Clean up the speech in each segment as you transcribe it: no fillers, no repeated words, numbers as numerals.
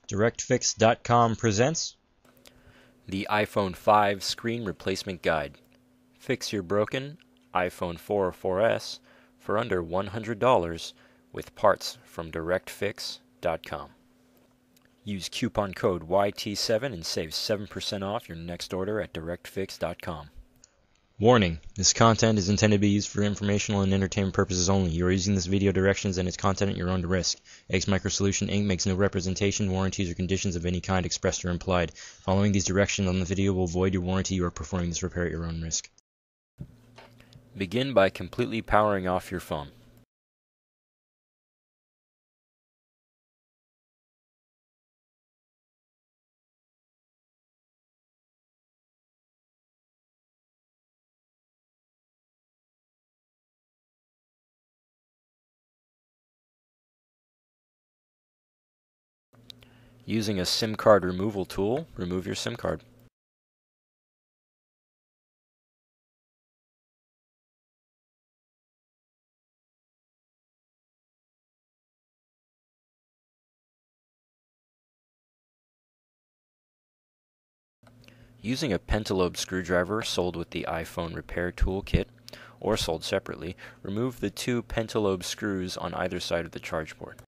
DirectFix.com presents The iPhone 5 Screen Replacement Guide. Fix your broken iPhone 4 or 4S for under $100 with parts from DirectFix.com. Use coupon code YT7 and save 7% off your next order at DirectFix.com. Warning: this content is intended to be used for informational and entertainment purposes only. You are using this video directions and its content at your own risk. X Micro Solution Inc. makes no representation, warranties, or conditions of any kind expressed or implied. Following these directions on the video will void your warranty. You are performing this repair at your own risk. Begin by completely powering off your phone. Using a SIM card removal tool, remove your SIM card. Using a pentalobe screwdriver sold with the iPhone repair tool kit, or sold separately, remove the two pentalobe screws on either side of the charge port.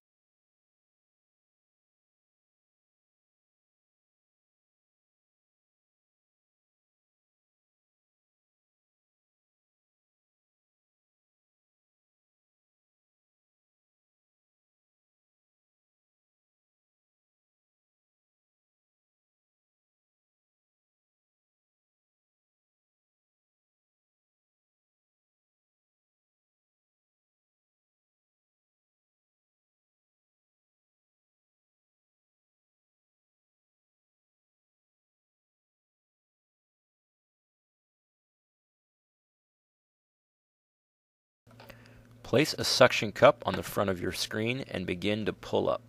Place a suction cup on the front of your screen and begin to pull up.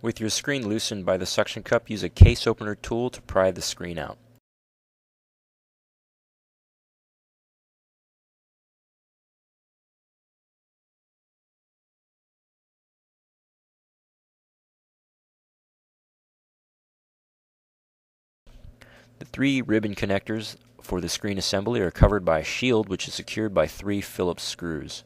With your screen loosened by the suction cup, use a case opener tool to pry the screen out. The three ribbon connectors for the screen assembly are covered by a shield which is secured by three Phillips screws.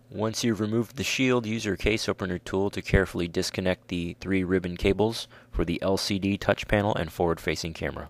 Once you've removed the shield, use your case opener tool to carefully disconnect the three ribbon cables for the LCD touch panel and forward-facing camera.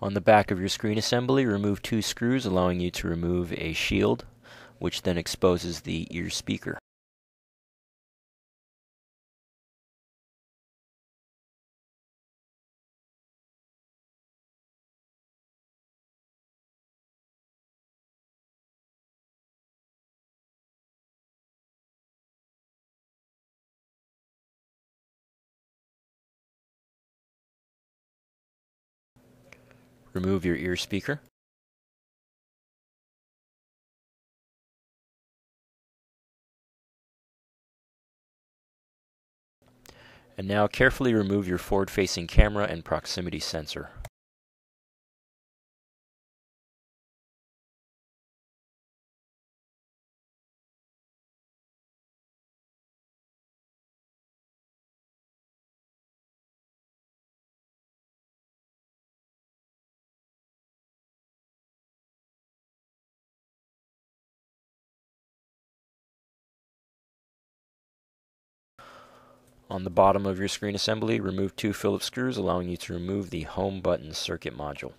On the back of your screen assembly, remove two screws, allowing you to remove a shield, which then exposes the ear speaker. Remove your ear speaker. And now carefully remove your forward-facing camera and proximity sensor. On the bottom of your screen assembly, remove 2 Phillips screws, allowing you to remove the home button circuit module.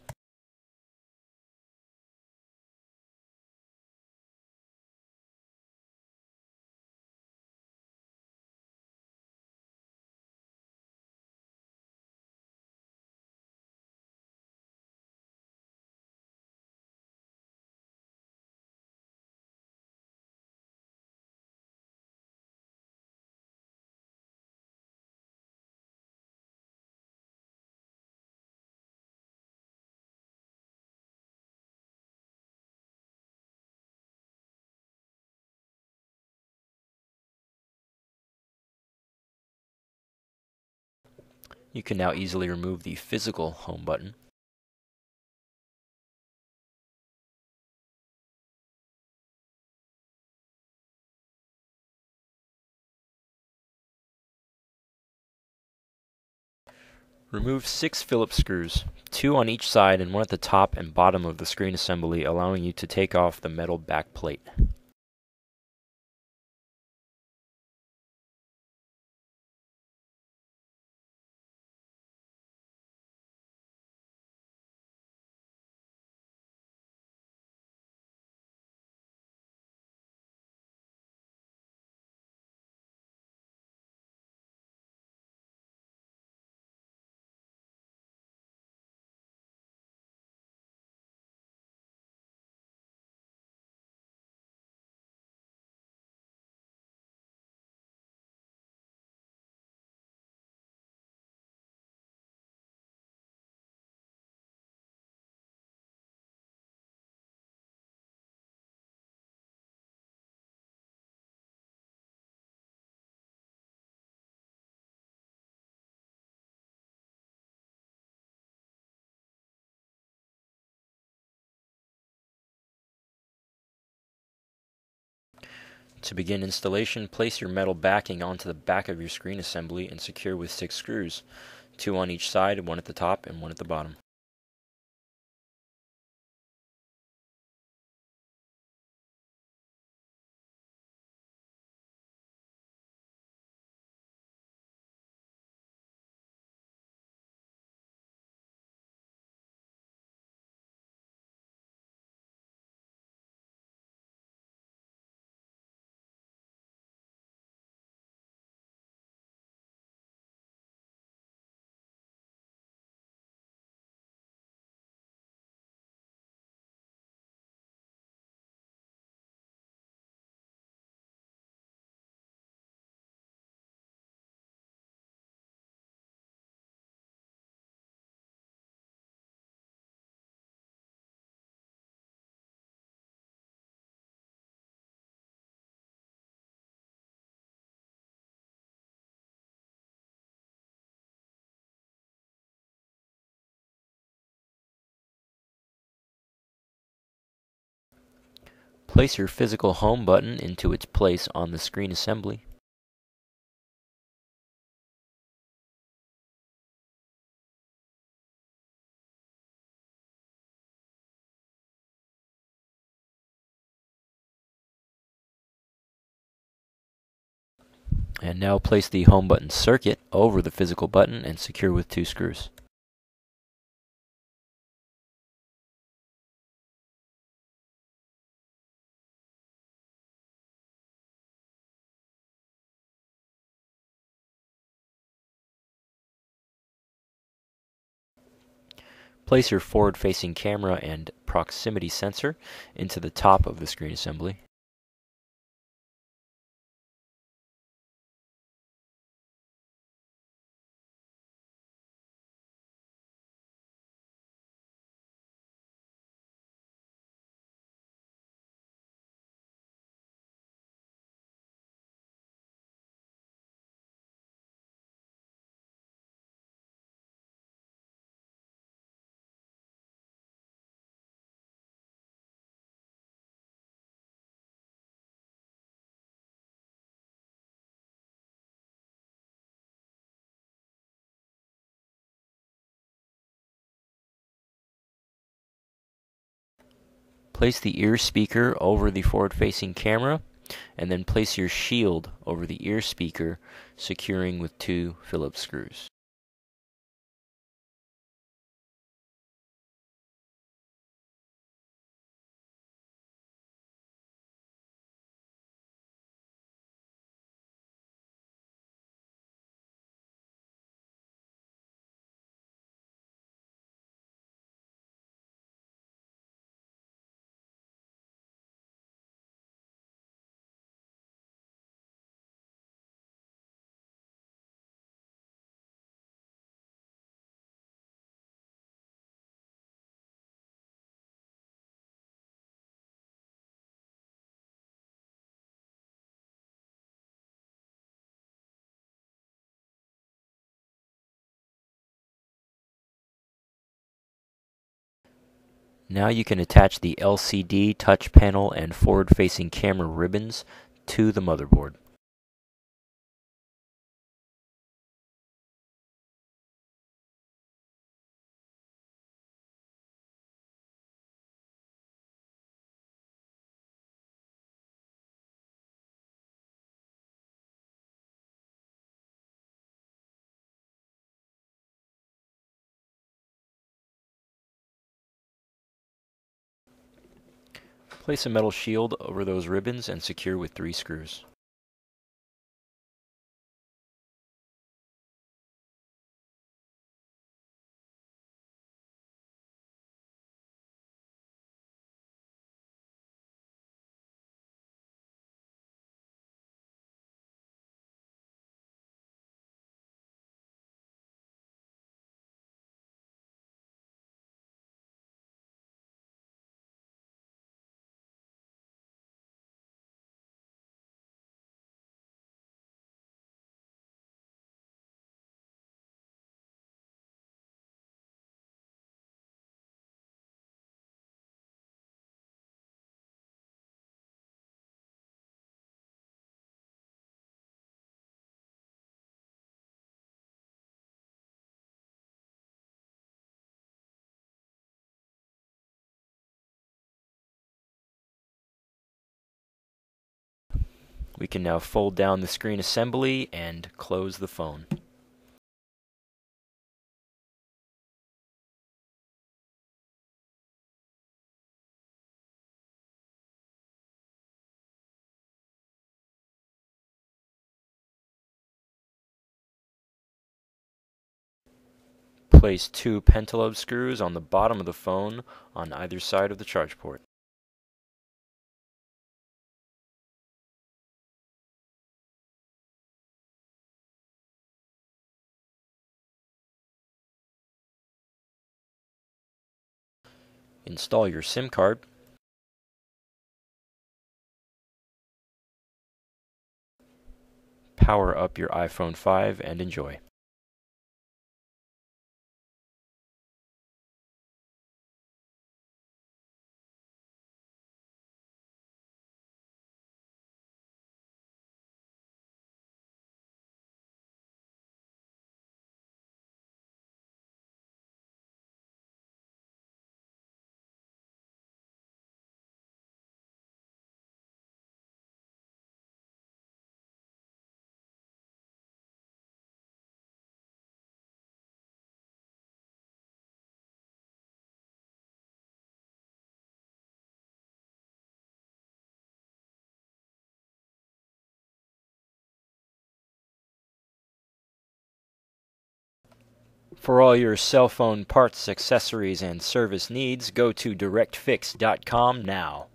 You can now easily remove the physical home button. Remove 6 Phillips screws, 2 on each side and 1 at the top and bottom of the screen assembly, allowing you to take off the metal back plate. To begin installation, place your metal backing onto the back of your screen assembly and secure with 6 screws, 2 on each side, 1 at the top and 1 at the bottom. Place your physical home button into its place on the screen assembly. And now place the home button circuit over the physical button and secure with 2 screws. Place your forward-facing camera and proximity sensor into the top of the screen assembly. Place the ear speaker over the forward-facing camera and then place your shield over the ear speaker, securing with 2 Phillips screws. Now you can attach the LCD touch panel and forward-facing camera ribbons to the motherboard. Place a metal shield over those ribbons and secure with 3 screws. We can now fold down the screen assembly and close the phone. Place 2 pentalobe screws on the bottom of the phone on either side of the charge port. Install your SIM card. Power up your iPhone 5 and enjoy. For all your cell phone parts, accessories, and service needs, go to DirectFix.com now.